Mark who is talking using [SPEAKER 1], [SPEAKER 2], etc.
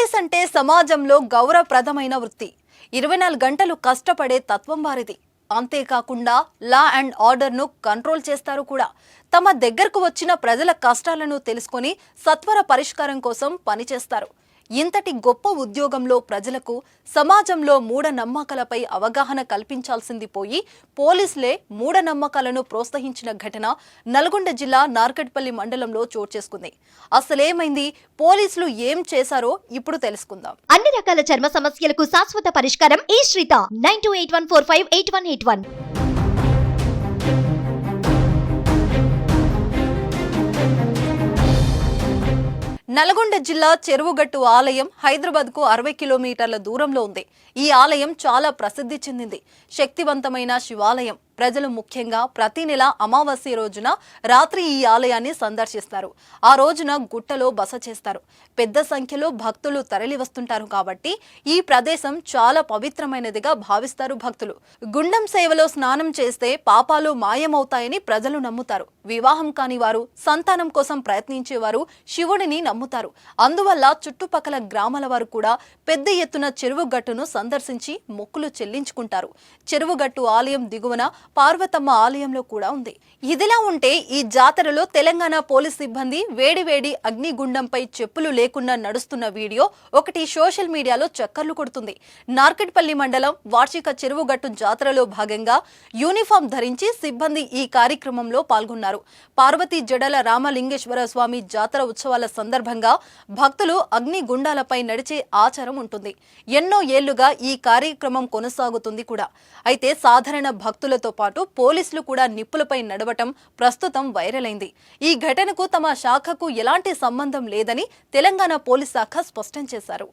[SPEAKER 1] Police అంటే సమాజంలో గౌరవప్రదమైన వృత్తి. 24 గంటలు కష్టపడే తత్వం వారిది. అంతేకాకుండా లా అండ్ ఆర్డర్ను కంట్రోల్ చేస్తారు కూడా. తమ దగ్గరకు వచ్చిన ప్రజల కష్టాలను తెలుసుకొని సత్వర పరిష్కారం కోసం పనిచేస్తారు. ఇంతటి గొప్ప ఉద్యోగంలో ప్రజలకు సమాజంలో మూఢనమ్మకాలపై అవగాహన కల్పించాల్సింది పోయి పోలీసులే మూఢనమ్మకాలను ప్రోత్సహించిన ఘటన నల్గొండ జిల్లా నార్కట్పల్లి మండలంలో చోటు చేసుకుంది. అసలేమైంది, పోలీసులు ఏం చేశారో ఇప్పుడు తెలుసుకుందాం.
[SPEAKER 2] అన్ని రకాల చర్మ సమస్యలకు శాశ్వత పరిష్కారం ఈ శ్రీత 9281458181.
[SPEAKER 1] నల్గొండ జిల్లా చెరువుగట్టు ఆలయం హైదరాబాద్కు 60 కిలోమీటర్ల దూరంలో ఉంది. ఈ ఆలయం చాలా ప్రసిద్ధి చెందింది. శక్తివంతమైన శివాలయం. ప్రజలు ముఖ్యంగా ప్రతి నెల అమావాస్య రోజున రాత్రి ఈ ఆలయాన్ని సందర్శిస్తారు. ఆ రోజున గుట్టలో బస చేస్తారు. పెద్ద సంఖ్యలో భక్తులు తరలి వస్తుంటారు కాబట్టి ఈ ప్రదేశం చాలా పవిత్రమైనదిగా భావిస్తారు భక్తులు. గుండం సేవలో స్నానం చేస్తే పాపాలు మాయమవుతాయని ప్రజలు నమ్ముతారు. వివాహం కాని వారు, సంతానం కోసం ప్రయత్నించేవారు శివుడిని నమ్ముతారు. అందువల్ల చుట్టుపక్కల గ్రామాల వారు కూడా పెద్ద ఎత్తున చెరువుగట్టును సందర్శించి మొక్కులు చెల్లించుకుంటారు. చెరువుగట్టు ఆలయం దిగువన పార్వతమ్మ ఆలయంలో కూడా ఉంది. ఇదిలా ఉంటే ఈ జాతరలో తెలంగాణ పోలీస్ సిబ్బంది వేడివేడి అగ్నిగుండంపై చెప్పులు లేకుండా నడుస్తున్న వీడియో ఒకటి సోషల్ మీడియాలో చక్కర్లు కొడుతుంది. నార్కట్పల్లి మండలం వార్షిక చెరువుగట్టు జాతరలో భాగంగా యూనిఫామ్ ధరించి సిబ్బంది ఈ కార్యక్రమంలో పాల్గొన్నారు. పార్వతీ జడల రామలింగేశ్వర స్వామి జాతర ఉత్సవాల సందర్భంగా భక్తులు అగ్నిగుండాలపై నడిచే ఆచారం ఉంటుంది. ఎన్నో ఏళ్లుగా ఈ కార్యక్రమం కొనసాగుతుంది కూడా. అయితే సాధారణ భక్తులతో పాటు పోలీసులు కూడా నిప్పులపై నడవటం ప్రస్తుతం వైరల్ అయింది. ఈ ఘటనకు తమ శాఖకు ఎలాంటి సంబంధం లేదని తెలంగాణ పోలీస్ శాఖ స్పష్టం చేశారు.